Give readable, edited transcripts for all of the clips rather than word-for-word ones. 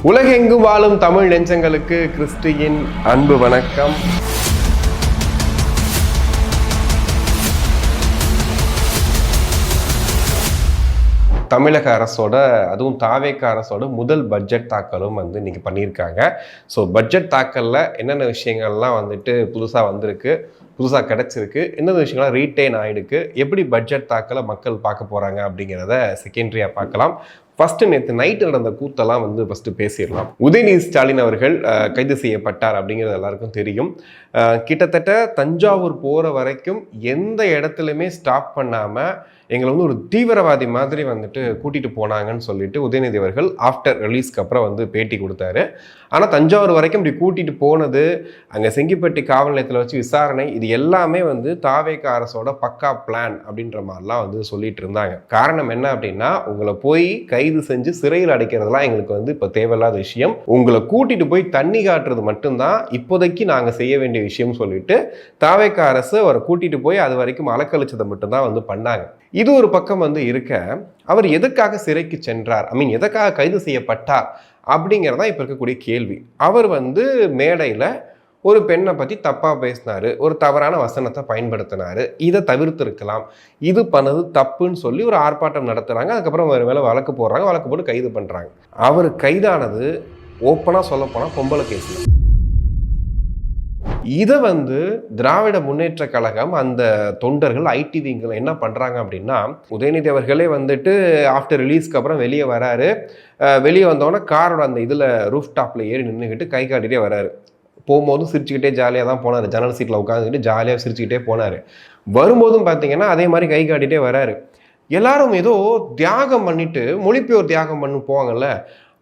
உலகெங்கும் வாழும் தமிழ் நெஞ்சங்களுக்கு கிறிஸ்டியின் அன்பு வணக்கம். தமிழக அரசோட அதுவும் தாவேக அரசோட முதல் பட்ஜெட் தாக்கலும் இன்னைக்கு பண்ணியிருக்காங்க. ஸோ பட்ஜெட் தாக்கலில் என்னென்ன விஷயங்கள்லாம் புதுசாக வந்திருக்கு, புதுசாக கிடச்சிருக்கு, என்னென்ன விஷயங்கள்லாம் ரீட்டைன் ஆகிடுக்கு, எப்படி பட்ஜெட் தாக்கலை மக்கள் பார்க்க போகிறாங்க அப்படிங்கிறத செகண்டரியாக பார்க்கலாம். ஃபர்ஸ்ட் நேற்று நைட்டு நடந்த கூத்தெல்லாம் ஃபஸ்ட்டு பேசிடலாம். உதயநிதி ஸ்டாலின் அவர்கள் கைது செய்யப்பட்டார் அப்படிங்கிறது எல்லாருக்கும் தெரியும். கிட்டத்தட்ட தஞ்சாவூர் போகிற வரைக்கும் எந்த இடத்துலையுமே ஸ்டாப் பண்ணாமல் எங்களை ஒரு தீவிரவாதி மாதிரி கூட்டிகிட்டு போனாங்கன்னு சொல்லிட்டு உதயநிதி அவர்கள் ஆஃப்டர் ரிலீஸ்க்கு அப்புறம் பேட்டி கொடுத்தாரு. ஆனால் தஞ்சாவூர் வரைக்கும் இப்படி கூட்டிகிட்டு போனது, அங்கே செங்கிப்பட்டி காவல் நிலையத்தில் வச்சு விசாரணை, இது எல்லாமே தாவேக அரசோட பக்கா பிளான் அப்படின்ற மாதிரிலாம் சொல்லிட்டு இருந்தாங்க. காரணம் என்ன அப்படின்னா, உங்களை போய் கைது செஞ்சு சிறையில் அடைக்கிறதுலாம் எங்களுக்கு இப்போ தேவையில்லாத விஷயம், உங்களை கூட்டிகிட்டு போய் தண்ணி காட்டுறது மட்டும்தான் இப்போதைக்கு நாங்கள் செய்ய வேண்டிய விஷயம் சொல்லிட்டு தாவேக அரசு அவரை கூட்டிகிட்டு போய் அது வரைக்கும் அலக்கழிச்சதை மட்டும்தான் பண்ணாங்க. இது ஒரு பக்கம் இருக்க, அவர் எதுக்காக சிறைக்கு சென்றார், எதுக்காக கைது செய்யப்பட்டார் அப்படிங்கிறதா இப்போ இருக்கக்கூடிய கேள்வி. அவர் மேடையில் ஒரு பெண்ணை பற்றி தப்பாக பேசினார், ஒரு தவறான வசனத்தை பயன்படுத்தினார், இதை தவிர்த்திருக்கலாம், இது பண்ணது தப்புன்னு சொல்லி ஒரு ஆர்ப்பாட்டம் நடத்துகிறாங்க. அதுக்கப்புறம் அவர் மேலே வழக்கு போடுறாங்க, வழக்கு போட்டு கைது பண்ணுறாங்க. அவர் கைதானது ஓப்பனாக சொல்லப்போனால் பொம்பளை கேஸில். இதை திராவிட முன்னேற்ற கழகம் அந்த தொண்டர்கள் ஐடிவிங்களை என்ன பண்ணுறாங்க அப்படின்னா, உதயநிதி அவர்களே ஆஃப்டர் ரிலீஸ்க்கு அப்புறம் வெளியே வராரு. வெளியே வந்தோடனே காரோட அந்த இதில் ரூஃப் டாப்பில் ஏறி நின்றுக்கிட்டு கை காட்டிகிட்டே வராரு. போகும்போதும் சிரிச்சுக்கிட்டே ஜாலியாக தான் போனார், ஜன்னல் சீட்டில் உட்காந்துக்கிட்டு ஜாலியாக சிரிச்சுக்கிட்டே போனார். வரும்போதும் பார்த்தீங்கன்னா அதே மாதிரி கை காட்டிகிட்டே வராரு. எல்லாரும் ஏதோ தியாகம் பண்ணிட்டு மொழிப்பெயர் தியாகம் பண்ணி போவாங்கல்ல,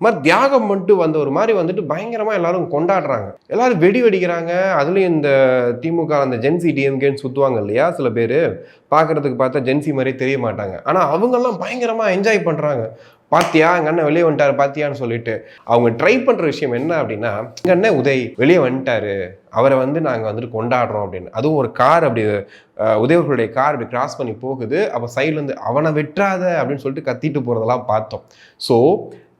மாதிரி தியாகம் பண்ணிட்டு வந்த ஒரு மாதிரி பயங்கரமாக எல்லாரும் கொண்டாடுறாங்க, எல்லாரும் வெடி வெடிக்கிறாங்க. அதுலேயும் இந்த திமுக அந்த ஜென்சி டிஎம்கேன்னு சுற்றுவாங்க இல்லையா, சில பேர் பார்க்குறதுக்கு பார்த்தா ஜென்சி மாதிரியே தெரிய மாட்டாங்க, ஆனால் அவங்கெல்லாம் பயங்கரமாக என்ஜாய் பண்ணுறாங்க. பாத்தியா எங்கள் அண்ணன் வெளியே வந்துட்டாரு பாத்தியான்னு சொல்லிட்டு அவங்க ட்ரை பண்ணுற விஷயம் என்ன அப்படின்னா, எங்கள் அண்ணன் உதய் வெளியே வந்துட்டாரு, அவரை நாங்கள் கொண்டாடுறோம் அப்படின்னு. அதுவும் ஒரு கார் அப்படி உதயவர்களுடைய கார் அப்படி கிராஸ் பண்ணி போகுது. அப்போ சைட்லேருந்து அவனை வெட்டாத அப்படின்னு சொல்லிட்டு கத்திட்டு போகிறதெல்லாம் பார்த்தோம். ஸோ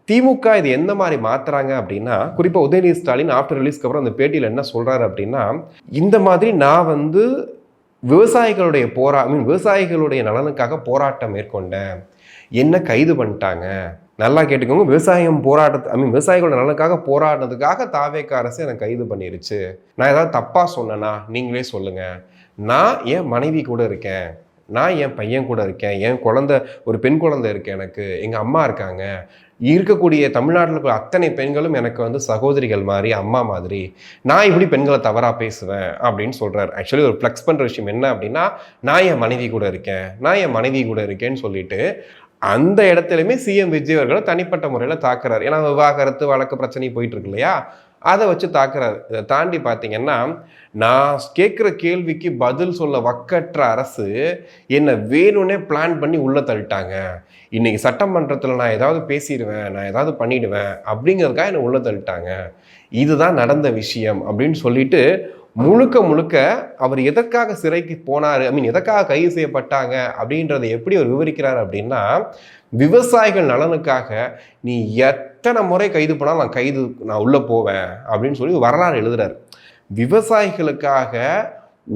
திமுக இது எந்த மாதிரி மாத்துறாங்க அப்படின்னா, குறிப்பாக உதயநிதி ஸ்டாலின் ஆஃப்டர் ரிலீஸ்க்கு அப்புறம் அந்த பேட்டியில் என்ன சொல்கிறாரு அப்படின்னா, இந்த மாதிரி நான் விவசாயிகளுடைய விவசாயிகளுடைய நலனுக்காக போராட்டம் மேற்கொண்டேன், என்ன கைது பண்ணிட்டாங்க. நல்லா கேட்டுக்கோங்க, விவசாயிகளோட நலனுக்காக போராடுறதுக்காக தாவேக அரசு எனக்கு கைது பண்ணிருச்சு. நான் ஏதாவது தப்பாக சொன்னேன்னா நீங்களே சொல்லுங்கள். நான் என் மனைவி கூட இருக்கேன், நான் என் பையன் கூட இருக்கேன், என் குழந்தை ஒரு பெண் குழந்தை இருக்கு, எனக்கு எங்கள் அம்மா இருக்காங்க, இருக்கக்கூடிய தமிழ்நாட்டில் இருக்கிற அத்தனை பெண்களும் எனக்கு சகோதரிகள் மாதிரி, அம்மா மாதிரி, நான் இப்படி பெண்களை தவறாக பேசுவேன் அப்படின்னு சொல்கிறார். ஆக்சுவலி ஒரு ஃப்ளெக்ஸ் பண்ணுற விஷயம் என்ன அப்படின்னா, நான் என் மனைவி கூட இருக்கேன், நான் என் மனைவி கூட இருக்கேன்னு சொல்லிட்டு அந்த இடத்துலையுமே சிஎம் விஜய் அவர்களை தனிப்பட்ட முறையில் தாக்குறாரு. ஏன்னா விவாகரத்து வழக்கு பிரச்சனை போயிட்டு இருக்கு இல்லையா, அதை வச்சு தாக்குறாரு. இதை தாண்டி பார்த்தீங்கன்னா, நான் கேட்குற கேள்விக்கு பதில் சொல்ல வக்கற்ற அரசு என்னை வேணும்னே பிளான் பண்ணி உள்ளே தள்ளிட்டாங்க, இன்னைக்கு சட்டமன்றத்தில் நான் ஏதாவது பேசிடுவேன், நான் ஏதாவது பண்ணிடுவேன் அப்படிங்கிறதுக்காக என்னை உள்ளே தள்ளிட்டாங்க, இதுதான் நடந்த விஷயம் அப்படின்னு சொல்லிட்டு முழுக்க முழுக்க அவர் எதற்காக சிறைக்கு போனார், எதற்காக கைது செய்யப்பட்டாங்க அப்படின்றத எப்படி அவர் விவரிக்கிறார் அப்படின்னா, விவசாயிகள் நலனுக்காக நீ எத்தனை முறை கைது பண்ணாலும் நான் உள்ளே போவேன் அப்படின்னு சொல்லி வரலாறு எழுதுறாரு. விவசாயிகளுக்காக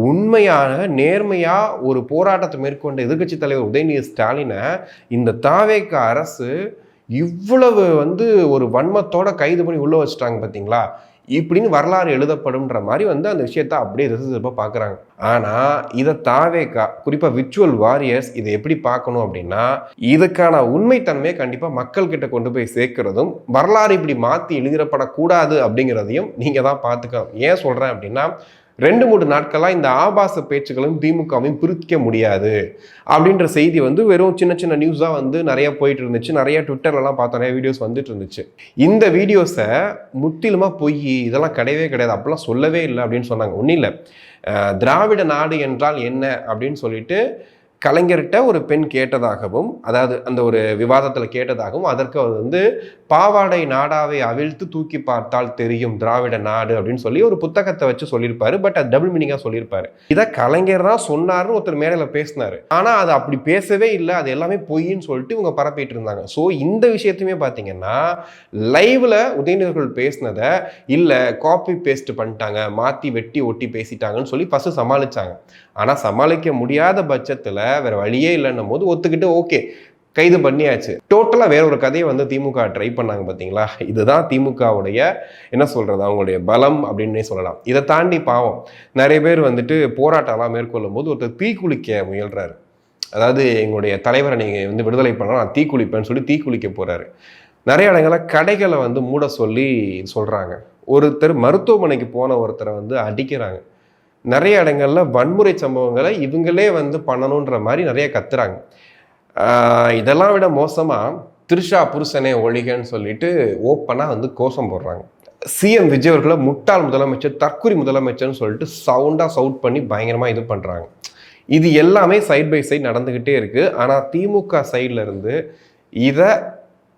உண்மையான நேர்மையாக ஒரு போராட்டத்தை மேற்கொண்ட எதிர்க்கட்சி தலைவர் உதயநிதி ஸ்டாலினை இந்த தாவேக அரசு இவ்வளவு ஒரு வன்மத்தோட கைது பண்ணி உள்ளே வச்சுட்டாங்க பார்த்தீங்களா, இப்படின்னு வரலாறு எழுதப்படும்ன்ற மாதிரி அந்த விஷயத்த அப்படியே ரிசர்வாக பார்க்குறாங்க. ஆனால் இதை தாவேக குறிப்பாக விர்ச்சுவல் வாரியர்ஸ் இதை எப்படி பார்க்கணும் அப்படின்னா, இதுக்கான உண்மைத்தன்மையை கண்டிப்பாக மக்கள்கிட்ட கொண்டு போய் சேர்க்கிறதும், வரலாறு இப்படி மாற்றி எழுதிடப்படக்கூடாது அப்படிங்கிறதையும் நீங்கள் தான் பார்த்துக்கலாம். ஏன் சொல்கிறேன் அப்படின்னா, 2-3 நாட்களாக இந்த ஆபாச பேச்சுக்களும் திமுகவையும் பிரிக்க முடியாது அப்படின்ற செய்தி வெறும் சின்ன சின்ன நியூஸாக நிறைய போயிட்டு இருந்துச்சு. நிறைய ட்விட்டர்லாம் பார்த்தோம், நிறைய வீடியோஸ் வந்துட்டு இருந்துச்சு. இந்த வீடியோஸை முற்றிலுமாக பொய், இதெல்லாம் கிடையவே கிடையாது, அப்படிலாம் சொல்லவே இல்லை அப்படின்னு சொன்னாங்க. ஒன்றும் இல்லை, திராவிட நாடு என்றால் என்ன அப்படின்னு சொல்லிட்டு கலைஞர்கிட்ட ஒரு பெண் கேட்டதாகவும், அதாவது அந்த ஒரு விவாதத்தில் கேட்டதாகவும், அதற்கு அவர் வந்து பாவாடை நாடாவை அவிழ்த்து தூக்கி பார்த்தால் தெரியும் திராவிட நாடு அப்படின்னு சொல்லி ஒரு புத்தகத்தை வச்சு சொல்லியிருப்பாரு. பட் அது டபுள் மீனிங்காக சொல்லியிருப்பாரு. இதை கலைஞர் தான் சொன்னார்னு ஒருத்தர் மேடையில் பேசினாரு. ஆனால் அது அப்படி பேசவே இல்லை, அது எல்லாமே பொய்ன்னு சொல்லிட்டு இவங்க பரப்பிட்டு இருந்தாங்க. ஸோ இந்த விஷயத்தையுமே பார்த்தீங்கன்னா லைவ்ல உதயநிதிகள் பேசினதை இல்லை காப்பி பேஸ்ட் பண்ணிட்டாங்க, மாற்றி வெட்டி ஒட்டி பேசிட்டாங்கன்னு சொல்லி ஃபர்ஸ்ட் சமாளிச்சாங்க. ஆனால் சமாளிக்க முடியாத பட்சத்தில் வேற வழியே இல்லைன்னும் போது ஒத்துக்கிட்டு ஓகே கைது பண்ணியாச்சு. டோட்டலாக வேற ஒரு கதையை வந்து திமுக ட்ரை பண்ணாங்க பார்த்தீங்களா. இதுதான் திமுகவுடைய என்ன சொல்றது, அவங்களுடைய பலம் அப்படின்னே சொல்லலாம். இதை தாண்டி பாவம் நிறைய பேர் வந்துட்டு போராட்டம்லாம் மேற்கொள்ளும் போது ஒருத்தர் தீக்குளிக்க முயல்றாரு. அதாவது எங்களுடைய தலைவரை நீங்கள் வந்து விடுதலை பண்ணலாம், நான் தீக்குளிப்பேன்னு சொல்லி தீக்குளிக்க போறாரு. நிறைய இடங்களில் கடைகளை வந்து மூட சொல்லி சொல்றாங்க. ஒருத்தர் மருத்துவமனைக்கு போன ஒருத்தரை வந்து அடிக்கிறாங்க. நிறைய இடங்கள்ல வன்முறை சம்பவங்களை இவங்களே வந்து பண்ணணுன்ற மாதிரி நிறைய கத்துறாங்க. இதெல்லாம் விட மோசமா த்ரிஷா புருஷனே ஒழிகன்னு சொல்லிட்டு ஓப்பனா வந்து கோஷம் போடுறாங்க. சிஎம் விஜய் அவர்களை முட்டாள் முதலமைச்சர், தற்குறி முதலமைச்சர்னு சொல்லிட்டு சவுண்டா சவுட் பண்ணி பயங்கரமா இது பண்றாங்க. இது எல்லாமே சைட் பை சைட் நடந்துகிட்டே இருக்கு. ஆனா திமுக சைட்ல இருந்து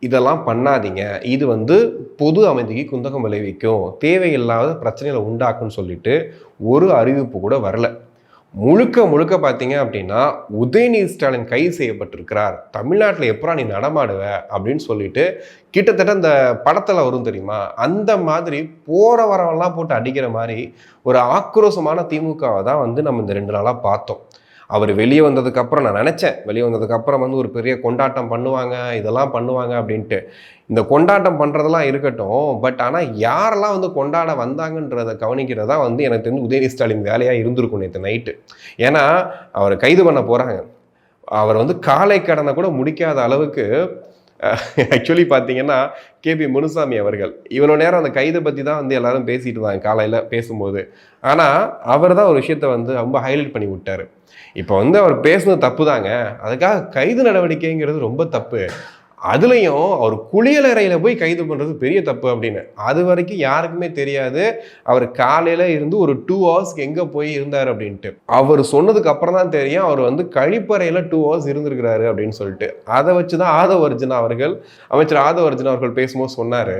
இதெல்லாம் பண்ணாதீங்க, இது வந்து பொது அமைதிக்கு குந்தகம் விளைவிக்கும், தேவையில்லாத பிரச்சனைகளை உண்டாக்குன்னு சொல்லிட்டு ஒரு அறிவிப்பு கூட வரல. முழுக்க முழுக்க பார்த்தீங்க அப்படின்னா உதயநிதி ஸ்டாலின் கைது செய்யப்பட்டிருக்கிறார், தமிழ்நாட்டில் எப்பரா நீ நடமாடுவ அப்படின்னு சொல்லிட்டு கிட்டத்தட்ட இந்த படத்தில் வரும் தெரியுமா, அந்த மாதிரி போற வரவெல்லாம் போட்டு அடிக்கிற மாதிரி ஒரு ஆக்ரோஷமான திமுகவை தான் வந்து நம்ம இந்த 2 நாளாக பார்த்தோம். அவர் வெளியே வந்ததுக்கப்புறம் நான் நினச்சேன், வெளியே வந்ததுக்கப்புறம் வந்து ஒரு பெரிய கொண்டாட்டம் பண்ணுவாங்க, இதெல்லாம் பண்ணுவாங்க அப்படின்ட்டு. இந்த கொண்டாட்டம் பண்ணுறதெல்லாம் இருக்கட்டும், பட் ஆனால் யாரெல்லாம் வந்து கொண்டாட வந்தாங்கன்றதை கவனிக்கிறதா வந்து எனக்கு தெரிஞ்சு உதயநிதி ஸ்டாலின் வேலையாக இருந்திருக்கும் நேற்று நைட்டு. ஏன்னா அவரை கைது பண்ண போகிறாங்க. அவர் வந்து காலை கடனை கூட முடிக்காத அளவுக்கு ஆக்சுவலி பார்த்தீங்கன்னா கேபி முனுசாமி அவர்கள் இவ்வளோ நேரம் அந்த கைதை பற்றி தான் வந்து எல்லாரும் பேசிட்டு இருந்தாங்க காலையில் பேசும்போது. ஆனால் அவர் தான் ஒரு விஷயத்த வந்து ரொம்ப ஹைலைட் பண்ணி விட்டார். இப்போ வந்து அவர் பேசுனது தப்பு தாங்க, அதுக்காக கைது நடவடிக்கைங்கிறது ரொம்ப தப்பு, அதுலேயும் அவர் குளியலறையில் போய் கைது பண்ணுறது பெரிய தப்பு அப்படின்னு. அது வரைக்கும் யாருக்குமே தெரியாது அவர் காலையில் இருந்து ஒரு 2 ஹவர்ஸ்க்கு எங்கே போய் இருந்தார் அப்படின்ட்டு. அவர் சொன்னதுக்கு அப்புறம் தான் தெரியும் அவர் வந்து கழிப்பறையில் 2 ஹவர்ஸ் இருந்திருக்கிறாரு அப்படின்னு சொல்லிட்டு. அதை வச்சு தான் அமைச்சர் ஆதவ அர்ஜுனா அவர்கள் பேசும்போது சொன்னார்,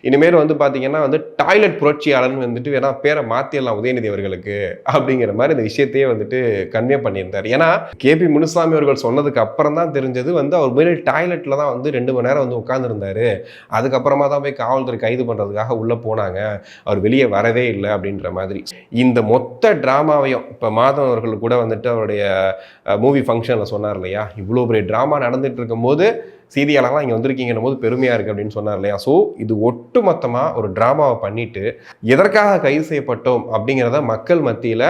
இனிமேல் வந்து பார்த்தீங்கன்னா வந்து டாய்லெட் புரட்சியாளர்னு வந்துட்டு வேணா பேரை மாற்றிடலாம் உதயநிதி அவர்களுக்கு அப்படிங்கிற மாதிரி இந்த விஷயத்தையே வந்துட்டு கன்வே பண்ணியிருந்தார். ஏன்னா கேபி முனுசாமி அவர்கள் சொன்னதுக்கு அப்புறம் தான் தெரிஞ்சது வந்து அவர் மேலே டாய்லெட்டில் தான் வந்து 2 மணி நேரம் வந்து உட்கார்ந்துருந்தாரு, அதுக்கப்புறமா தான் போய் காவல்துறை கைது பண்றதுக்காக உள்ள போனாங்க, அவர் வெளியே வரவே இல்லை அப்படின்ற மாதிரி. இந்த மொத்த டிராமாவையும் இப்போ மாதவன் அவர்கள் கூட வந்துட்டு அவருடைய மூவி ஃபங்க்ஷனில் சொன்னார் இல்லையா, இவ்வளோ பெரிய ட்ராமா நடந்துட்டு இருக்கும் போது செய்தியாளர்லாம் இங்கே வந்திருக்கீங்கன்னும் போது பெருமையாக இருக்குது அப்படின்னு சொன்னார் இல்லையா. ஸோ இது ஒட்டு மொத்தமாக ஒரு ட்ராமாவை பண்ணிட்டு எதற்காக கைது செய்யப்பட்டோம் அப்படிங்கிறத மக்கள் மத்தியில்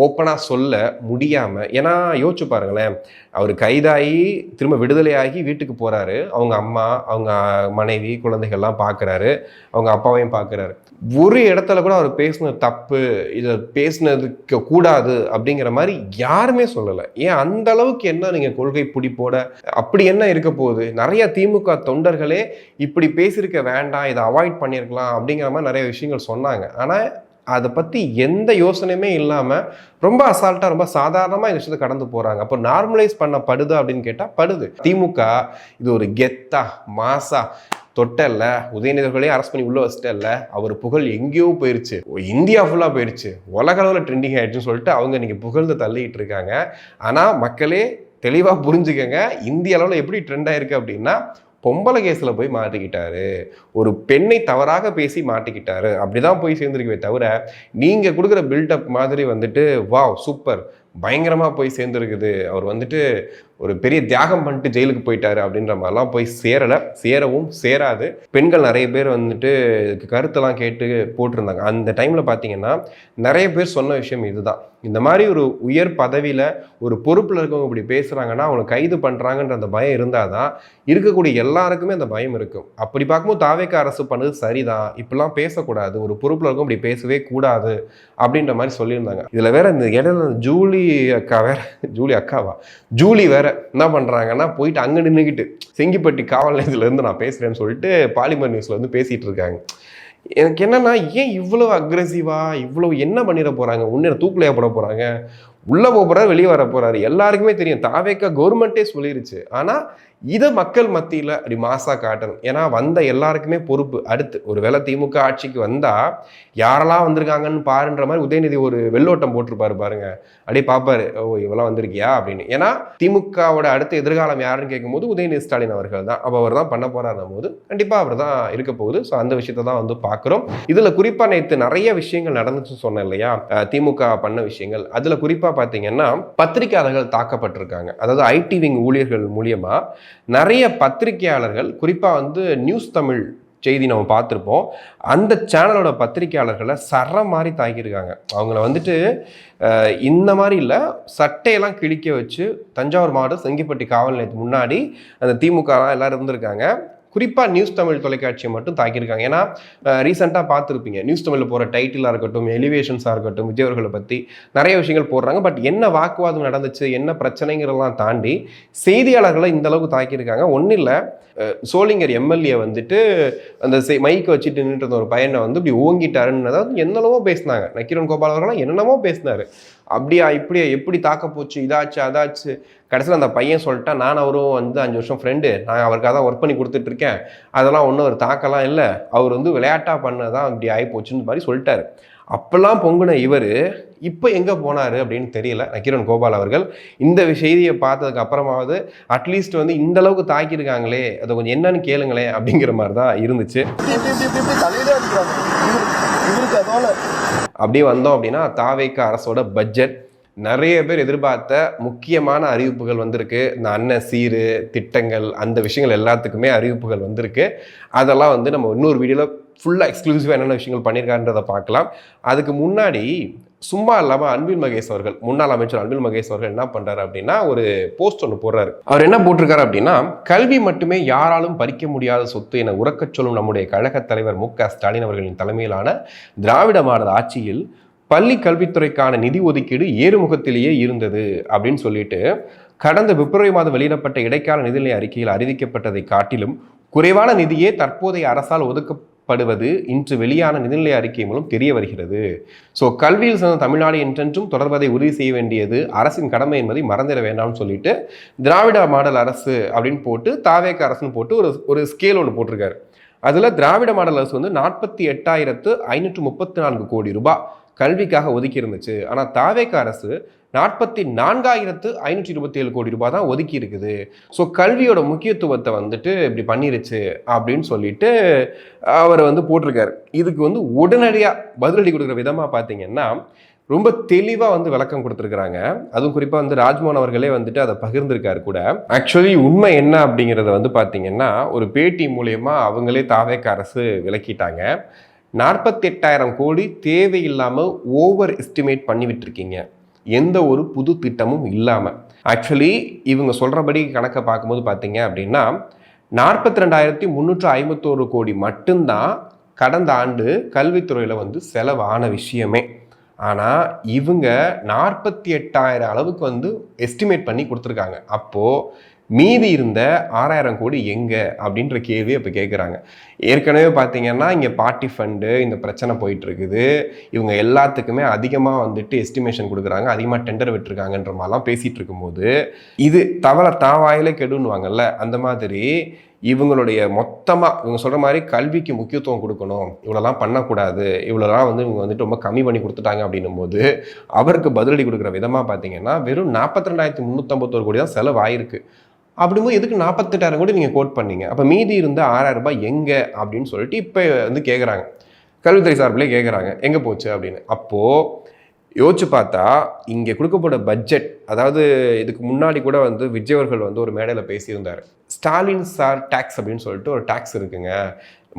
ஓப்பனாக சொல்ல முடியாமல், ஏன்னா யோசிச்சு பாருங்களேன், அவர் கைதாகி திரும்ப விடுதலையாகி வீட்டுக்கு போகிறாரு, அவங்க அம்மா, அவங்க மனைவி, குழந்தைகள்லாம் பார்க்குறாரு, அவங்க அப்பாவையும் பார்க்குறாரு. ஒரு இடத்துல கூட அவர் பேசுனது தப்பு, இதை பேசுனதுக்கு கூடாது அப்படிங்கிற மாதிரி யாருமே சொல்லலை. ஏன் அந்த அளவுக்கு என்ன நீங்கள் கொள்கை பிடிப்போட அப்படி என்ன இருக்க போகுது? நிறைய திமுக தொண்டர்களே இப்படி பேசியிருக்க வேண்டாம், இதை அவாய்ட் பண்ணியிருக்கலாம் அப்படிங்கிற மாதிரி நிறைய விஷயங்கள் சொன்னாங்க. ஆனால் அதை பற்றி எந்த யோசனையுமே இல்லாமல் ரொம்ப அசால்ட்டாக ரொம்ப சாதாரணமாக இந்த விஷயத்தை கடந்து போகிறாங்க. அப்போ நார்மலைஸ் பண்ணப்படுது அப்படின்னு கேட்டால் படுது. திமுக இது ஒரு கெத்தா மாசா தொட்டல்ல, உதயநிதிகளே அரெஸ்ட் பண்ணி உள்ள வச்சிட்டல்ல, அவர் புகழ் எங்கேயோ போயிருச்சு, இந்தியா ஃபுல்லாக போயிருச்சு, உலக அளவில் ட்ரெண்டிங் ஆயிடுச்சுன்னு சொல்லிட்டு அவங்க இன்னைக்கு புகழ்ந்து தள்ளிட்டு இருக்காங்க. ஆனால் மக்களே தெளிவாக புரிஞ்சுக்கங்க, இந்திய அளவில் எப்படி ட்ரெண்ட் ஆயிருக்கு அப்படின்னா பொம்பளை கேஸில் போய் மாட்டிக்கிட்டாரு, ஒரு பெண்ணை தவறாக பேசி மாட்டிக்கிட்டாரு, அப்படிதான் போய் சேர்ந்துருக்கவே தவிர நீங்கள் கொடுக்குற பில்டப் மாதிரி வந்துட்டு வாவ் சூப்பர் பயங்கரமாக போய் சேர்ந்துருக்குது, அவர் வந்துட்டு ஒரு பெரிய தியாகம் பண்ணிட்டு ஜெயிலுக்கு போயிட்டாரு அப்படின்ற மாதிரிலாம் போய் சேரவும் சேராது. பெண்கள் நிறைய பேர் வந்துட்டு கருத்தெல்லாம் கேட்டு போட்டிருந்தாங்க. அந்த டைமில் பார்த்தீங்கன்னா நிறைய பேர் சொன்ன விஷயம் இதுதான், இந்த மாதிரி ஒரு உயர் பதவியில் ஒரு பொறுப்பில் இருக்கவங்க இப்படி பேசுகிறாங்கன்னா அவங்களை கைது பண்ணுறாங்கன்ற அந்த பயம் இருந்தால் தான் இருக்கக்கூடிய எல்லாருக்குமே அந்த பயம் இருக்கும். அப்படி பார்க்கும்போது தாவேக அரசு பண்ணது சரிதான், இப்படிலாம் பேசக்கூடாது, ஒரு பொறுப்பில் இருக்கவங்க இப்படி பேசவே கூடாது அப்படின்ற மாதிரி சொல்லியிருந்தாங்க. இதில் வேற இந்த இடையில ஜூலி வேற என்ன பண்ணுறாங்கன்னா போயிட்டு அங்கே நின்றுக்கிட்டு செங்கிப்பட்டி காவல் நிலையத்திலேருந்து நான் பேசுகிறேன்னு சொல்லிட்டு பாலிமர் நியூஸில் வந்து பேசிகிட்டு இருக்காங்க. எனக்கு என்னன்னா, ஏன் இவ்வளோ அக்ரெசிவாக இவ்வளோ என்ன பண்ணிட போகிறாங்க, உன்னை தூக்கிலையா போட போகிறாங்க, உள்ள போறாரு, வெளியே வர போறாரு, எல்லாருக்குமே தெரியும். தாவேக்கா கவர்மெண்ட்டே சொல்லிருச்சு. ஆனா இதை மக்கள் மத்தியில் அப்படி மாசா காட்டணும். ஏன்னா வந்த எல்லாருக்குமே பொறுப்பு. அடுத்து ஒருவேளை திமுக ஆட்சிக்கு வந்தா யாரெல்லாம் வந்திருக்காங்கன்னு பாருன்ற மாதிரி உதயநிதி ஒரு வெள்ளோட்டம் போட்டிருப்பாரு பாருங்க. அப்படியே பார்ப்பாரு, ஓ இவெல்லாம் வந்திருக்கியா அப்படின்னு. ஏன்னா திமுகவோட அடுத்த எதிர்காலம் யாருன்னு கேட்கும்போது உதயநிதி ஸ்டாலின் அவர்கள் தான். அப்போ அவர் தான் பண்ண போறாரு போது கண்டிப்பா அவர் தான் இருக்க போகுது. ஸோ அந்த விஷயத்தை தான் வந்து பார்க்குறோம். இதுல குறிப்பா நேற்று நிறைய விஷயங்கள் நடந்துச்சுன்னு சொன்னேன் இல்லையா, திமுக பண்ண விஷயங்கள். அதுல குறிப்பா பார்த்தீங்கன்னா பத்திரிகையாளர்கள் தாக்கப்பட்டிருக்காங்க. அதாவது ஐடி விங் ஊழியர்கள் மூலியமா நிறைய பத்திரிகையாளர்கள், குறிப்பாக வந்து நியூஸ் தமிழ் செய்தி நம்ம பார்த்துருப்போம், அந்த சேனலோட பத்திரிகையாளர்களை சர மாதிரி தாக்கியிருக்காங்க. அவங்கள வந்துட்டு இந்த மாதிரி இல்லை, சட்டையெல்லாம் கிழிக்க வச்சு தஞ்சாவூர் மாவட்டம் செங்கிப்பட்டி காவல் நிலையத்துக்கு முன்னாடி அந்த திமுக எல்லாரும் இருந்திருக்காங்க. குறிப்பாக நியூஸ் தமிழ் தொலைக்காட்சியை மட்டும் தாக்கியிருக்காங்க. ஏன்னா ரீசெண்டாக பார்த்துருப்பீங்க, நியூஸ் தமிழில் போகிற டைட்டிலாக இருக்கட்டும், எலிவேஷன்ஸாக இருக்கட்டும், விஜய் அவர்களை பற்றி நிறைய விஷயங்கள் போடுறாங்க. பட் என்ன வாக்குவாதம் நடந்துச்சு, என்ன பிரச்சனைங்கிறதெல்லாம் தாண்டி செய்தியாளர்களை இந்த அளவுக்கு தாக்கியிருக்காங்க. ஒன்றும் இல்லை, சோளிங்கர் எம்எல்ஏ வந்துட்டு அந்த மைக்கை வச்சுட்டு நின்றுட்டு ஒரு பையனை வந்து இப்படி ஓங்கிட்டாருன்னு அதாவது என்னென்னமோ பேசினாங்க. நக்கீரன் கோபால் அவர்களாம் என்னென்னமோ பேசினாரு. அப்படியா இப்படியா, எப்படி தாக்க போச்சு, இதாச்சு அதாச்சு. கடைசியில் அந்த பையன் சொல்லிட்டா, நான் அவரும் வந்து 5 வருஷம் ஃப்ரெண்டு, நான் அவருக்காக தான் ஒர்க் பண்ணி கொடுத்துட்ருக்கேன், அதெல்லாம் ஒன்றும் ஒரு தாக்கலாம் இல்லை, அவர் வந்து விளையாட்டாக பண்ணதான் இப்படி ஆகி போச்சுன்னு மாதிரி சொல்லிட்டாரு. அப்பெல்லாம் பொங்குன இவர் இப்போ எங்கே போனார் அப்படின்னு தெரியல. நக்கீரன் கோபால் அவர்கள் இந்த செய்தியை பார்த்ததுக்கு அப்புறமாவது அட்லீஸ்ட் வந்து இந்த அளவுக்கு தாக்கியிருக்காங்களே, அதை கொஞ்சம் என்னன்னு கேளுங்களேன் அப்படிங்கிற மாதிரி தான் இருந்துச்சு. அப்படி வந்தோம் அப்படின்னா தாவேக்கா அரசோட பட்ஜெட் நிறைய பேர் எதிர்பார்த்த முக்கியமான அறிவிப்புகள் வந்திருக்கு. இந்த அண்ணன் சீரு திட்டங்கள் அந்த விஷயங்கள் எல்லாத்துக்குமே அறிவிப்புகள் வந்திருக்கு. அதெல்லாம் வந்து நம்ம இன்னொரு வீடியோவில் ஃபுல்லாக எக்ஸ்க்ளூசிவாக என்னென்ன விஷயங்கள் பண்ணியிருக்காருன்றதை பார்க்கலாம். அதுக்கு முன்னாடி சும்மா இல்லாமல் அன்பில் மகேஷ் அவர்கள், முன்னாள் அமைச்சர் அன்பில் மகேஷ் அவர்கள் என்ன பண்ணுறாரு அப்படின்னா ஒரு போஸ்ட் ஒன்று போடுறாரு. அவர் என்ன போட்டிருக்காரு அப்படின்னா, கல்வி மட்டுமே யாராலும் பறிக்க முடியாத சொத்து என உறக்கச் சொல்லும் நம்முடைய கழக தலைவர் மு.க. ஸ்டாலின் அவர்களின் தலைமையிலான திராவிட மாடல் ஆட்சியில் பள்ளி கல்வித்துறைக்கான நிதி ஒதுக்கீடு ஏறுமுகத்திலேயே இருந்தது அப்படின்னு சொல்லிட்டு, கடந்த பிப்ரவரி மாதம் வெளியிடப்பட்ட இடைக்கால நிதிநிலை அறிக்கையில் அறிவிக்கப்பட்டதை காட்டிலும் குறைவான நிதியே தற்போதைய அரசால் ஒதுக்கப்படுவது இன்று வெளியான நிதிநிலை அறிக்கை மூலம் தெரிய வருகிறது. ஸோ கல்வியில் சிறந்த தமிழ்நாடு என்றென்றும் தொடர்வதை உறுதி செய்ய வேண்டியது அரசின் கடமை என்பதை மறந்துட வேண்டாம்னு சொல்லிட்டு திராவிட மாடல் அரசு அப்படின்னு போட்டு தாவேக்கா அரசுன்னு போட்டு ஒரு ஸ்கேல் ஒன்று போட்டிருக்காரு. அதில் திராவிட மாடல் அரசு வந்து 48,534 கோடி ரூபாய் கல்விக்காக ஒதுக்கி இருந்துச்சு. ஆனால் தாவேக்கா அரசு 44,527 கோடி ரூபாய் தான் ஒதுக்கி இருக்குது. ஸோ கல்வியோட முக்கியத்துவத்தை வந்துட்டு இப்படி பண்ணிருச்சு அப்படின்னு சொல்லிட்டு அவர் வந்து போட்டிருக்காரு. இதுக்கு வந்து உடனடியாக பதிலடி கொடுக்குற விதமாக பார்த்தீங்கன்னா ரொம்ப தெளிவாக வந்து விளக்கம் கொடுத்துருக்குறாங்க. அதுவும் குறிப்பாக வந்து ராஜ்மோகன் அவர்களே வந்துட்டு அதை பகிர்ந்திருக்காரு கூட. ஆக்சுவலி உண்மை என்ன அப்படிங்கிறத வந்து பார்த்தீங்கன்னா ஒரு பேட்டி மூலயமா அவங்களே தாவேக்கா அரசு விளக்கிட்டாங்க. 48,000 கோடி தேவையில்லாமல் ஓவர் எஸ்டிமேட் பண்ணி விட்டுருக்கீங்க, எந்த ஒரு புது திட்டமும் இல்லாமல். ஆக்சுவலி இவங்க சொல்கிறபடி கணக்கை பார்க்கும்போது பார்த்தீங்க அப்படின்னா 42,351 கோடி மட்டும்தான் கடந்த ஆண்டு கல்வித்துறையில் வந்து செலவான விஷயமே. ஆனால் இவங்க 48,000 அளவுக்கு வந்து எஸ்டிமேட் பண்ணி கொடுத்துருக்காங்க. அப்போது மீதி இருந்த 6,000 கோடி எங்கே அப்படின்ற கேள்வி இப்போ கேட்குறாங்க. ஏற்கனவே பார்த்தீங்கன்னா இங்கே பார்ட்டி ஃபண்டு இந்த பிரச்சனை போயிட்டுருக்குது. இவங்க எல்லாத்துக்குமே அதிகமாக வந்துட்டு எஸ்டிமேஷன் கொடுக்குறாங்க, அதிகமாக டெண்டர் விட்டுருக்காங்கன்ற மாதிரிலாம் பேசிகிட்டு இருக்கும்போது இது தவளை தாவாயிலே கெடுன்னுவாங்கல்ல, அந்த மாதிரி இவங்களுடைய மொத்தமாக இவங்க சொல்கிற மாதிரி கல்விக்கு முக்கியத்துவம் கொடுக்கணும், இவ்வளோலாம் பண்ணக்கூடாது, இவ்வளோலாம் வந்து இவங்க வந்துட்டு ரொம்ப கம்மி பண்ணி கொடுத்துட்டாங்க அப்படின்னும் போது அவருக்கு பதிலடி கொடுக்குற விதமாக பார்த்தீங்கன்னா வெறும் 42,351 கோடி தான் செலவாயிருக்கு. அப்படிங்கும்போது எதுக்கு 48,000 கோடி நீங்கள் கோட் பண்ணீங்க, அப்போ மீதி இருந்த 6,000 ரூபாய் எங்கே அப்படின்னு சொல்லிட்டு இப்போ வந்து கேட்குறாங்க, கல்வித்துறை சார்பிலே கேட்குறாங்க எங்கே போச்சு அப்படின்னு. அப்போது யோசிச்சு பார்த்தா இங்கே கொடுக்கப்பட்ட பட்ஜெட், அதாவது இதுக்கு முன்னாடி கூட வந்து விஜய் அவர்கள் வந்து ஒரு மேடையில் பேசியிருந்தார், ஸ்டாலின் சார் டேக்ஸ் அப்படின்னு சொல்லிட்டு ஒரு டேக்ஸ் இருக்குங்க,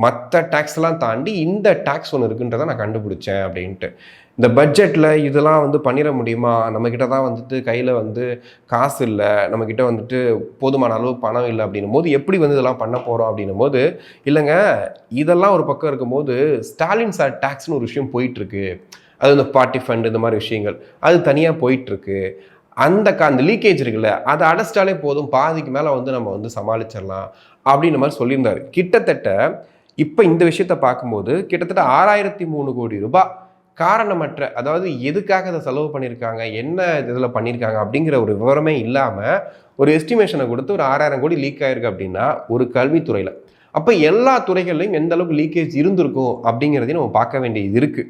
மற்ற டேக்ஸ்லாம் தாண்டி இந்த டேக்ஸ் ஒன்று இருக்குன்றதை நான் கண்டுபிடிச்சேன் அப்படின்ட்டு. இந்த பட்ஜெட்டில் இதெல்லாம் வந்து பண்ணிட முடியுமா, நம்மக்கிட்ட தான் வந்துட்டு கையில் வந்து காசு இல்லை, நம்மக்கிட்ட வந்துட்டு போதுமான அளவு பணம் இல்லை அப்படின்னும் போது எப்படி வந்து இதெல்லாம் பண்ண போகிறோம் அப்படின்னும் போது, இல்லைங்க இதெல்லாம் ஒரு பக்கம் இருக்கும்போது ஸ்டாலின் சார் டேக்ஸ்னு ஒரு விஷயம் போயிட்டுருக்கு, அது இந்த பார்ட்டி ஃபண்ட் இந்த மாதிரி விஷயங்கள் அது தனியாக போயிட்டுருக்கு, அந்த லீக்கேஜ் இருக்குல்ல அதை அடைச்சிட்டாலே போதும், பாதிக்கு மேலே வந்து நம்ம வந்து சமாளிச்சிடலாம் அப்படின்ற மாதிரி சொல்லியிருந்தார். கிட்டத்தட்ட இப்போ இந்த விஷயத்தை பார்க்கும்போது கிட்டத்தட்ட 6,003 கோடி ரூபாய் காரணமற்ற, அதாவது எதுக்காக அதை செலவு பண்ணியிருக்காங்க, என்ன இதில் பண்ணியிருக்காங்க அப்படிங்கிற ஒரு விவரமே இல்லாமல் ஒரு எஸ்டிமேஷனை கொடுத்து ஒரு 6000 கோடி லீக் ஆயிருக்கு அப்படின்னா ஒரு கல்வித்துறையில், அப்போ எல்லா துறைகள்லையும் எந்த அளவுக்கு லீக்கேஜ் இருந்திருக்கும் அப்படிங்கிறதையும் நம்ம பார்க்க வேண்டியது இருக்குது.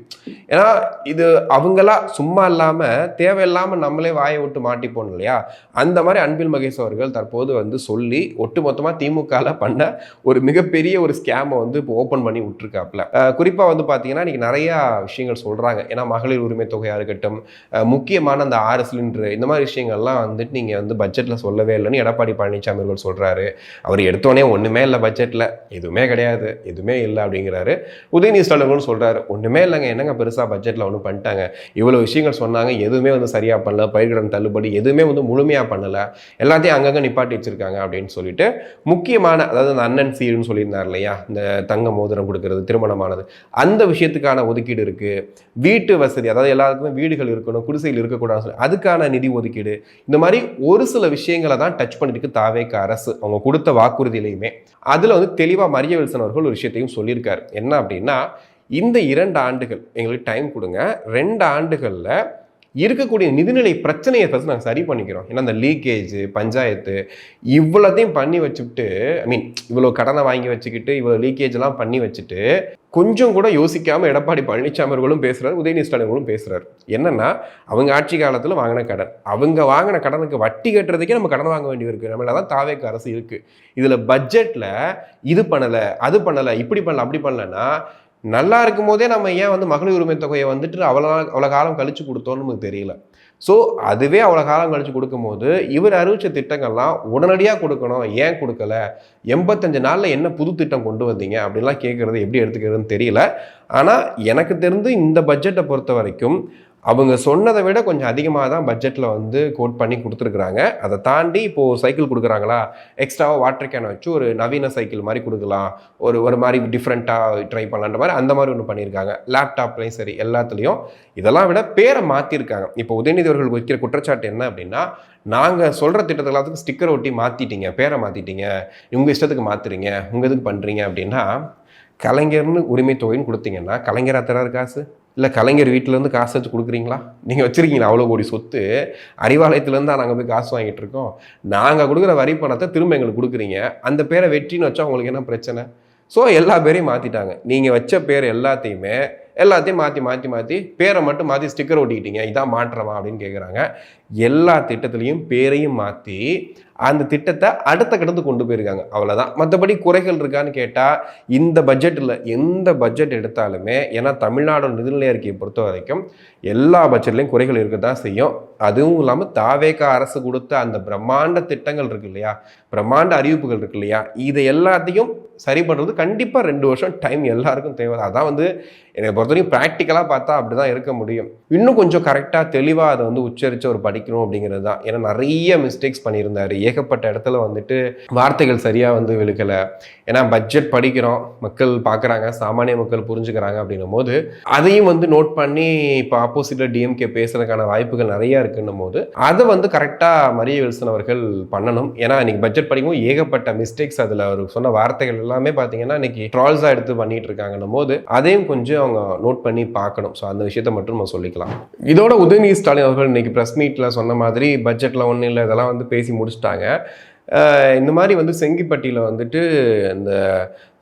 ஏன்னா இது அவங்களா சும்மா இல்லாமல் தேவையில்லாமல் நம்மளே வாயை விட்டு மாட்டிப்போம் இல்லையா? அந்த மாதிரி அன்பில் மகேஷ் அவர்கள் தற்போது வந்து சொல்லி ஒட்டுமொத்தமாக திமுகவில் பண்ண ஒரு மிகப்பெரிய ஒரு ஸ்கேமை வந்து இப்போ ஓப்பன் பண்ணி விட்டுருக்காப்புல. குறிப்பாக வந்து பார்த்தீங்கன்னா இன்றைக்கி நிறையா விஷயங்கள் சொல்கிறாங்க. ஏன்னா மகளிர் உரிமை தொகையாக இருக்கட்டும், முக்கியமான அந்த 6 சிலிண்டரு, இந்த மாதிரி விஷயங்கள்லாம் வந்துட்டு நீங்கள் வந்து பட்ஜெட்டில் சொல்லவே இல்லைன்னு எடப்பாடி பழனிசாமி அவர்கள் சொல்கிறாரு. அவர் எடுத்தோடனே ஒன்றுமே இல்லை பட்ஜெட்டில், எதுவுமே கிடையாது, எதுவுமே இல்லை அப்படிங்கிறாரு. உதயநிதி ஸ்டாலின் சொல்றாரு, ஒண்ணுமே இல்லைங்க, என்னங்க பெருசா பட்ஜெட்ல ஒன்றும் பண்ணிட்டாங்க, இவ்வளவு விஷயங்கள் சொன்னாங்க, எதுவுமே வந்து சரியா பண்ணல, பயிர்கடன் தள்ளுபடி எதுவுமே வந்து முழுமையா பண்ணல, எல்லாத்தையும் அங்கங்க நிப்பாட்டி வச்சிருக்காங்க அப்படின்னு சொல்லிட்டு முக்கியமான, அதாவது அந்த அண்ணன் சீருன்னு சொல்லியிருந்தார் இல்லையா, இந்த தங்க மோதிரம் கொடுக்கறது, திருமணமானது, அந்த விஷயத்துக்கான ஒதுக்கீடு இருக்கு. வீட்டு வசதி, அதாவது எல்லாருக்குமே வீடுகள் இருக்கணும், குடிசையில் இருக்கக்கூடாது, அதுக்கான நிதி ஒதுக்கீடு, இந்த மாதிரி ஒரு சில விஷயங்களை தான் டச் பண்ணிருக்கு தாவேக அரசு அவங்க கொடுத்த வாக்குறுதியிலையுமே. அதுல வந்து தெளிவா மரிய வில்சன் அவர்கள் ஒரு விஷயத்தையும் சொல்லியிருக்காரு. என்ன அப்படின்னா, இந்த 2 ஆண்டுகள் எங்களுக்கு டைம் கொடுங்க, 2 ஆண்டுகள்ல இருக்கக்கூடிய நிதிநிலை பிரச்சனையை ஃபர்ஸ்ட் நாங்கள் சரி பண்ணிக்கிறோம். ஏன்னா அந்த லீக்கேஜ், பஞ்சாயத்து இவ்வளோத்தையும் பண்ணி வச்சுக்கிட்டு, இவ்வளோ கடனை வாங்கி வச்சுக்கிட்டு, இவ்வளோ லீக்கேஜ்லாம் பண்ணி வச்சுட்டு, கொஞ்சம் கூட யோசிக்காமல் எடப்பாடி பழனிசாமி அவர்களும் பேசுகிறார், உதயநிதி ஸ்டாலின் அவர்களும் பேசுகிறார். என்னன்னா, அவங்க ஆட்சி காலத்தில் வாங்கின கடன், அவங்க வாங்கின கடனுக்கு வட்டி கட்டுறதுக்கே நம்ம கடன் வாங்க வேண்டியது இருக்குது. நம்மள தான் தாவேக அரசு இருக்குது. இதில் பட்ஜெட்டில் இது பண்ணலை, அது பண்ணலை, இப்படி பண்ணல, அப்படி பண்ணலன்னா, நல்லா இருக்கும் போதே நம்ம ஏன் வந்து மகளிர் உரிமை தொகையை வந்துட்டு அவ்வளோ காலம் கழிச்சு கொடுத்தோன்னு நமக்கு தெரியல. ஸோ அதுவே அவ்வளோ காலம் கழிச்சு கொடுக்கும்போது இவர் அறிவிச்ச திட்டங்கள்லாம் உடனடியாக கொடுக்கணும், ஏன் கொடுக்கல, 85 நாளில் என்ன புது திட்டம் கொண்டு வந்தீங்க அப்படின்லாம் கேட்குறது எப்படி எடுத்துக்கிறதுன்னு தெரியல. ஆனால் எனக்கு தெரிந்து இந்த பட்ஜெட்டை பொறுத்த வரைக்கும் அவங்க சொன்னதை விட கொஞ்சம் அதிகமாக தான் பட்ஜெட்டில் வந்து கோட் பண்ணி கொடுத்துருக்குறாங்க. அதை தாண்டி இப்போது சைக்கிள் கொடுக்குறாங்களா, எக்ஸ்ட்ராவாக வாட்டர் கேனை வச்சு ஒரு நவீன சைக்கிள் மாதிரி கொடுக்கலாம், ஒரு மாதிரி டிஃப்ரெண்ட்டாக ட்ரை பண்ணலான்ற மாதிரி அந்த மாதிரி ஒன்று பண்ணியிருக்காங்க. லேப்டாப்லேயும் சரி எல்லாத்துலேயும் இதெல்லாம் விட பேரை மாற்றிருக்காங்க. இப்போ உதயநிதி அவர்கள் வைக்கிற குற்றச்சாட்டு என்ன அப்படின்னா, நாங்கள் சொல்கிற திட்டத்தை எல்லாத்துக்கும் ஸ்டிக்கர் ஒட்டி மாற்றிட்டீங்க, பேரை மாற்றிட்டீங்க, உங்கள் இஷ்டத்துக்கு மாற்றுறீங்க, உங்கள் இதுக்கு பண்ணுறீங்க அப்படின்னா, கலைஞர்னு உரிமை தொகைன்னு கொடுத்தீங்கன்னா கலைஞராக தராரு காசு? இல்லை கலைஞர் வீட்டிலேருந்து காசு வச்சு கொடுக்குறீங்களா? நீங்கள் வச்சுருக்கீங்களா அவ்வளோ கோடி சொத்து? அறிவாலயத்துலேருந்து தான் நாங்கள் போய் காசு வாங்கிட்டு இருக்கோம். நாங்கள் கொடுக்குற வரி பணத்தை திரும்ப எங்களுக்கு கொடுக்குறீங்க. அந்த பேரை வெற்றின்னு வச்சா உங்களுக்கு என்ன பிரச்சனை? ஸோ எல்லா பேரையும் மாற்றிட்டாங்க. நீங்கள் வச்ச பேர் எல்லாத்தையும் மாற்றி பேரை மட்டும் மாற்றி ஸ்டிக்கர் ஒட்டிக்கிட்டீங்க, இதான் மாற்றமா அப்படின்னு கேட்குறாங்க. எல்லா திட்டத்துலேயும் பேரையும் மாற்றி அந்த திட்டத்தை அடுத்த கடந்து கொண்டு போயிருக்காங்க, அவ்வளோதான். மற்றபடி குறைகள் இருக்கான்னு கேட்டால் இந்த பட்ஜெட்டில் எந்த பட்ஜெட் எடுத்தாலுமே, ஏன்னா தமிழ்நாடு நிதிநிலை அறிக்கையை பொறுத்த வரைக்கும் எல்லா பட்ஜெட்லையும் குறைகள் இருக்க தான் செய்யும். அதுவும் இல்லாமல் தாவேக அரசு கொடுத்த அந்த பிரம்மாண்ட திட்டங்கள் இருக்கு இல்லையா, பிரம்மாண்ட அறிவிப்புகள் இருக்கு இல்லையா, இதை எல்லாத்தையும் சரி பண்ணுறது கண்டிப்பாக 2 வருஷம் டைம் எல்லாருக்கும் தேவை. அதான் வந்து என்னை பொறுத்த வரைக்கும் ப்ராக்டிக்கலாக பார்த்தா அப்படி தான் இருக்க முடியும். இன்னும் கொஞ்சம் கரெக்டாக தெளிவாக அதை வந்து உச்சரித்து ஒரு படிக்கணும் அப்படிங்கிறது தான். ஏன்னா நிறைய மிஸ்டேக்ஸ் பண்ணியிருந்தாரு, ஏகப்பட்ட இடத்துல வந்துட்டு வார்த்தைகள் சரியாக வந்து விழுக்கலை. ஏன்னா பட்ஜெட் படிக்கிறோம், மக்கள் பார்க்குறாங்க, சாமானிய மக்கள் புரிஞ்சுக்கிறாங்க அப்படின்னும் போது அதையும் வந்து நோட் பண்ணி இப்போ ஆப்போசிட்டில் டிஎம்கே பேசுறதுக்கான வாய்ப்புகள் நிறையா இருக்குன்னும் போது அதை வந்து கரெக்டாக மரிய வில்சன் அவர்கள் பண்ணணும். ஏன்னா இன்னைக்கு பட்ஜெட் படிக்கும்போது ஏகப்பட்ட மிஸ்டேக்ஸ், அதில் அவர் சொன்ன வார்த்தைகள் எல்லாமே பார்த்தீங்கன்னா இன்னைக்கு ட்ரால்ஸாக எடுத்து பண்ணிட்டு இருக்காங்கன்னும் போது அதையும் கொஞ்சம் அவங்க நோட் பண்ணி பார்க்கணும். ஸோ அந்த விஷயத்தை மட்டும் நம்ம சொல்லிக்கலாம். இதோட உதயநிதி ஸ்டாலின் அவர்கள் இன்னைக்கு ப்ரெஸ் மீட்டில் சொன்ன மாதிரி பட்ஜெட்டில் ஒன்றும் இல்லை, இதெல்லாம் வந்து பேசி முடிச்சுட்டாங்க. இந்த மாதிரி வந்து செங்கிப்பட்டியில் வந்துட்டு இந்த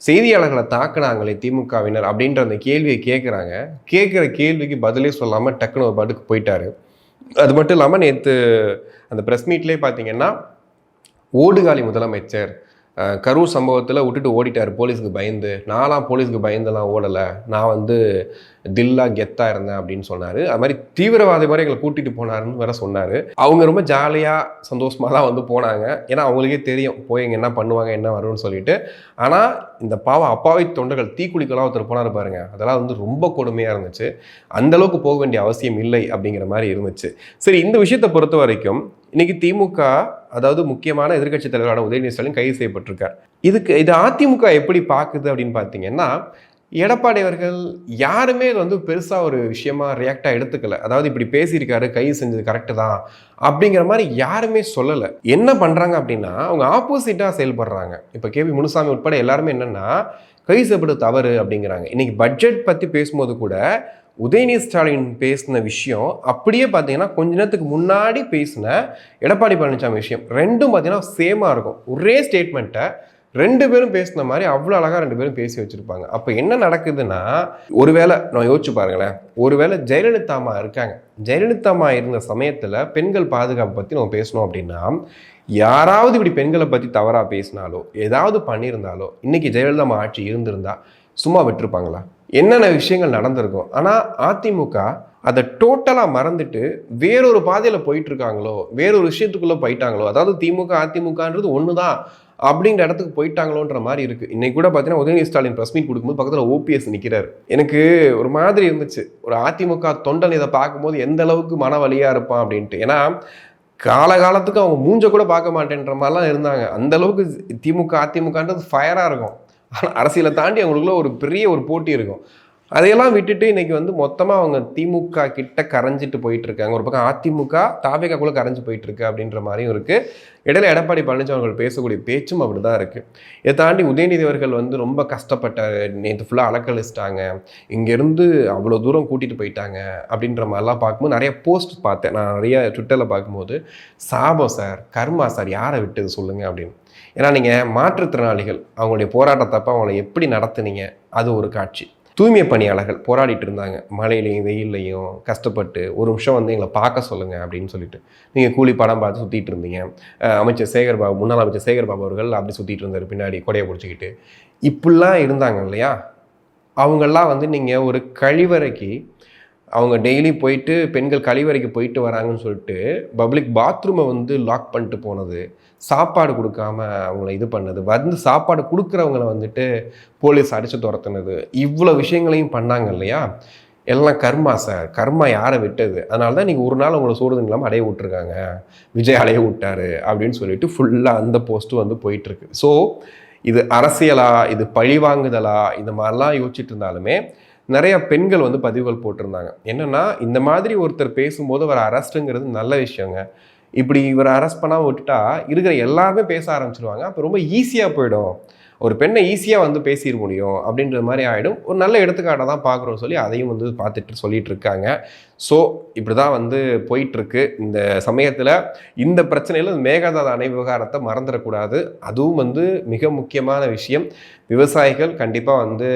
செய்தியாளர்களை தாக்குனாங்களே திமுகவினர் அப்படின்ற அந்த கேள்வியை கேட்குற கேள்விக்கு பதிலே சொல்லாமல் டக்குன்னு ஒரு பாட்டுக்கு போயிட்டாரு. அது மட்டும் இல்லாமல் நேற்று அந்த ப்ரெஸ் மீட்லேயே பார்த்தீங்கன்னா ஓடுகாலி முதலமைச்சர் கரூர் சம்பவத்தில் விட்டுட்டு ஓடிட்டார் போலீஸுக்கு பயந்து. நான்லாம் போலீஸுக்கு பயந்தெல்லாம் ஓடலை, நான் வந்து தில்லாக கெத்தாக இருந்தேன் அப்படின்னு சொன்னார். அது மாதிரி தீவிரவாதி மாதிரி எங்களை கூட்டிகிட்டு போனாருன்னு வேற சொன்னார். அவங்க ரொம்ப ஜாலியாக சந்தோஷமாக தான் வந்து போனாங்க. ஏன்னா அவங்களுக்கே தெரியும் போய் இங்கே என்ன பண்ணுவாங்க, என்ன வரும்னு சொல்லிட்டு. ஆனால் இந்த அப்பாவி தொண்டர்கள் தீக்குளிக்கலாம் ஒருத்தர் போனார் பாருங்க, அதெல்லாம் வந்து ரொம்ப கொடுமையாக இருந்துச்சு. அந்தளவுக்கு போக வேண்டிய அவசியம் இல்லை அப்படிங்கிற மாதிரி இருந்துச்சு. சரி, இந்த விஷயத்தை பொறுத்த வரைக்கும் இன்னைக்கு திமுக, அதாவது முக்கியமான எதிர்க்கட்சி தலைவரான உதயநிதி ஸ்டாலின் கைது செய்யப்பட்டிருக்கார். இது அதிமுக எப்படி பார்க்குது அப்படின்னு பார்த்தீங்கன்னா, எடப்பாடி அவர்கள் யாருமே இது வந்து பெருசாக ஒரு விஷயமா ரியாக்டாக எடுத்துக்கல. அதாவது இப்படி பேசியிருக்காரு, கைது செஞ்சது கரெக்டு தான் அப்படிங்கிற மாதிரி யாருமே சொல்லலை. என்ன பண்ணுறாங்க அப்படின்னா, அவங்க ஆப்போசிட்டாக செயல்படுறாங்க. இப்போ கேபி முனுசாமி உட்பட எல்லாருமே என்னென்னா கைது செய்யப்பட்டது தவறு அப்படிங்கிறாங்க. இன்னைக்கு பட்ஜெட் பற்றி பேசும்போது கூட உதயநிதி ஸ்டாலின் பேசின விஷயம் அப்படியே பார்த்தீங்கன்னா கொஞ்ச நேரத்துக்கு முன்னாடி பேசின எடப்பாடி பழனிசாமி விஷயம் ரெண்டும் பார்த்தீங்கன்னா சேமாக இருக்கும். ஒரே ஸ்டேட்மெண்ட்டை 2 பேரும் பேசின மாதிரி அவ்வளோ அழகாக 2 பேரும் பேசி வச்சுருப்பாங்க. அப்போ என்ன நடக்குதுன்னா, ஒருவேளை நான் யோசிச்சு பாருங்களேன், ஒருவேளை ஜெயலலிதா அம்மா இருக்காங்க, ஜெயலலிதா அம்மா இருந்த சமயத்தில் பெண்கள் பாதுகாப்பு பற்றி நம்ம பேசணும் அப்படின்னா, யாராவது இப்படி பெண்களை பற்றி தவறாக பேசினாலோ ஏதாவது பண்ணியிருந்தாலோ இன்னைக்கு ஜெயலலிதா அம்மா ஆட்சி இருந்திருந்தா சும்மா விட்டுருப்பாங்களா? என்னென்ன விஷயங்கள் நடந்திருக்கும். ஆனால் அதிமுக அதை டோட்டலாக மறந்துட்டு வேறொரு பாதையில் போயிட்டு இருக்காங்களோ, வேறொரு விஷயத்துக்குள்ளே போயிட்டாங்களோ, அதாவது திமுக அதிமுகன்றது ஒன்று தான் அப்படிங்கிற இடத்துக்கு போயிட்டாங்களோன்ற மாதிரி இருக்குது. இன்னைக்கு கூட பார்த்தீங்கன்னா உதயநிதி ஸ்டாலின் ப்ரெஸ் மீட் கொடுக்கும்போது பக்கத்தில் ஓபிஎஸ் நிற்கிறாரு. எனக்கு ஒரு மாதிரி இருந்துச்சு, ஒரு அதிமுக தொண்டன் இதை பார்க்கும்போது எந்த அளவுக்கு மன வலியாக இருப்பான் அப்படின்ட்டு. ஏன்னா காலகாலத்துக்கு அவங்க மூஞ்ச கூட பார்க்க மாட்டேன்ற மாதிரிலாம் இருந்தாங்க. அந்த அளவுக்கு திமுக அதிமுகன்றது ஃபயராக இருக்கும். ஆனால் அரசியலை தாண்டி அவங்களுக்குள்ள ஒரு பெரிய ஒரு போட்டி இருக்கும். அதையெல்லாம் விட்டுட்டு இன்னைக்கு வந்து மொத்தமாக அவங்க திமுக கிட்ட கரைஞ்சிட்டு போயிட்டு இருக்காங்க. ஒரு பக்கம் அதிமுக தாவேகாக்குள்ள கரைஞ்சு போயிட்டு இருக்கு அப்படின்ற மாதிரியும் இருக்கு. இடையில எடப்பாடி பழனிசாமி அவர்கள் பேசக்கூடிய பேச்சும் அப்படிதான் இருக்கு. இதை தாண்டி உதயநிதி அவர்கள் வந்து ரொம்ப கஷ்டப்பட்ட நேற்று ஃபுல்லாக அலக்கழிச்சிட்டாங்க, இங்கேருந்து அவ்வளோ தூரம் கூட்டிகிட்டு போயிட்டாங்க அப்படின்ற மாதிரிலாம் பார்க்கும்போது நிறைய போஸ்ட் பார்த்தேன். நான் நிறைய ட்விட்டரில் பார்க்கும்போது சாபம் சார், கர்மா சார், யாரை விட்டது சொல்லுங்க அப்படின்னு. ஏன்னா நீங்கள் மாற்றுத்திறனாளிகள் அவங்களுடைய போராட்டத்தப்ப அவங்கள எப்படி நடத்துனீங்க, அது ஒரு காட்சி. தூய்மை பணியாளர்கள் போராடிட்டு இருந்தாங்க, மழையிலையும் வெயில்லையும் கஷ்டப்பட்டு, ஒரு நிமிஷம் வந்து எங்களை பார்க்க சொல்லுங்கள் அப்படின்னு சொல்லிட்டு நீங்கள் கூலி படம் பார்த்து சுற்றிட்டு இருந்தீங்க. அமைச்சர் சேகர்பாபு, முன்னாள் அமைச்சர் சேகர்பாபு அவர்கள் அப்படி சுற்றிட்டு இருந்தார் பின்னாடி கொடையை பிடிச்சிக்கிட்டு. இப்படிலாம் இருந்தாங்க இல்லையா, அவங்கெல்லாம் வந்து நீங்கள் ஒரு கழிவறைக்கு அவங்க டெய்லி போயிட்டு பெண்கள் கழிவறைக்கு போயிட்டு வராங்கன்னு சொல்லிட்டு பப்ளிக் பாத்ரூமை வந்து லாக் பண்ணிட்டு போனது, சாப்பாடு கொடுக்காம அவங்கள இது பண்ணது, வந்து சாப்பாடு கொடுக்குறவங்கள வந்துட்டு போலீஸ் அடித்து துரத்துனது, இவ்வளோ விஷயங்களையும் பண்ணாங்க இல்லையா. எல்லாம் கர்மா சார், கர்மா யாரை விட்டது, அதனால தான் நீங்கள் ஒரு நாள் உங்களை சூடுதன் இல்லாமல் அடைய விட்டுருக்காங்க, விஜய் அடைய விட்டாரு அப்படின்னு சொல்லிட்டு ஃபுல்லாக அந்த போஸ்ட்டு வந்து போயிட்டுருக்கு. ஸோ இது அரசியலா, இது பழிவாங்குதலா, இந்த மாதிரிலாம் யோசிச்சுட்டு இருந்தாலுமே நிறைய பெண்கள் வந்து பதிவுகள் போட்டிருந்தாங்க. என்னன்னா, இந்த மாதிரி ஒருத்தர் பேசும்போது அவர் அரெஸ்ட்டுங்கிறது நல்ல விஷயங்க. இப்படி இவரை அரெஸ்ட் பண்ணாமல் விட்டுட்டா இருக்கிற எல்லாருமே பேச ஆரம்பிச்சிருவாங்க. அப்போ ரொம்ப ஈஸியாக போயிடும், ஒரு பெண்ணை ஈஸியாக வந்து பேசிட முடியும் அப்படின்ற மாதிரி ஆகிடும். ஒரு நல்ல எடுத்துக்காட்டை தான் பார்க்குறோம் சொல்லி அதையும் வந்து பார்த்துட்டு சொல்லிட்டு இருக்காங்க. ஸோ இப்படி தான் வந்து போயிட்டுருக்கு. இந்த சமயத்தில் இந்த பிரச்சனையில் மேகதாது அணை விவகாரத்தை மறந்துடக்கூடாது. அதுவும் வந்து மிக முக்கியமான விஷயம். விவசாயிகள் கண்டிப்பாக வந்து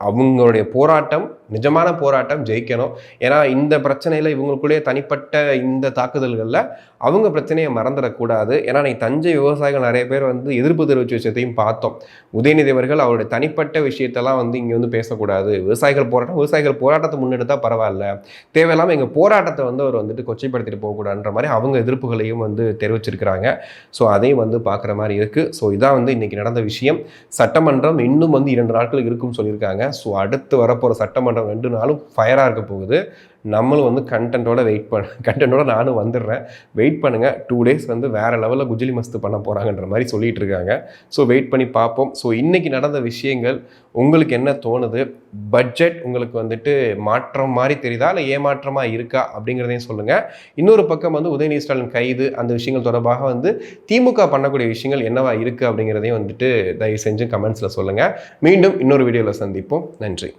அவங்களுடைய போராட்டம், நிஜமான போராட்டம் ஜெயிக்கணும். ஏன்னா இந்த பிரச்சனையில் இவங்களுக்குள்ளேயே தனிப்பட்ட இந்த தாக்குதல்களில் அவங்க பிரச்சனையை மறந்துடக்கூடாது. ஏன்னா நீ தஞ்சை விவசாயிகள் நிறைய பேர் வந்து எதிர்ப்பு தெரிவித்த விஷயத்தையும் பார்த்தோம். உதயநிதி அவர்கள் அவருடைய தனிப்பட்ட விஷயத்தெல்லாம் வந்து இங்கே வந்து பேசக்கூடாது, விவசாயிகள் போராட்டத்தை முன்னெடுத்தால் பரவாயில்ல, தேவையில்லாமல் எங்கள் போராட்டத்தை வந்து அவர் வந்துட்டு கொச்சைப்படுத்திட்டு போகக்கூடாதுன்ற மாதிரி அவங்க எதிர்ப்புகளையும் வந்து தெரிவிச்சிருக்கிறாங்க. ஸோ அதையும் வந்து பார்க்குற மாதிரி இருக்குது. ஸோ இதான் வந்து இன்றைக்கி நடந்த விஷயம். சட்டமன்றம் இன்னும் வந்து 2 நாட்கள் இருக்குன்னு சொல்லியிருக்காங்க. ஸோ அடுத்து வரப்போகிற சட்டமன்றம் 2 நாளும் ஃபயராக இருக்க போகுது. நம்மளும் வந்து கண்டென்ட்டோட நானும் வந்துடுறேன். வெயிட் பண்ணுங்கள். 2 days வந்து வேறு லெவலில் குஜிலி மஸ்து பண்ண போகிறாங்கன்ற மாதிரி சொல்லிகிட்டு இருக்காங்க. ஸோ வெயிட் பண்ணி பார்ப்போம். ஸோ இன்றைக்கி நடந்த விஷயங்கள் உங்களுக்கு என்ன தோணுது? பட்ஜெட் உங்களுக்கு வந்துட்டு மாற்றம் மாதிரி தெரியுதா, இல்லை ஏமாற்றமாக இருக்கா அப்படிங்கிறதையும் சொல்லுங்கள். இன்னொரு பக்கம் வந்து உதயநிதி ஸ்டாலின் கைது, அந்த விஷயங்கள் தொடர்பாக வந்து திமுக பண்ணக்கூடிய விஷயங்கள் என்னவா இருக்குது அப்படிங்கிறதையும் வந்துட்டு தயவு செஞ்சு கமெண்ட்ஸில் சொல்லுங்கள். மீண்டும் இன்னொரு வீடியோவில் சந்திப்போம். நன்றி.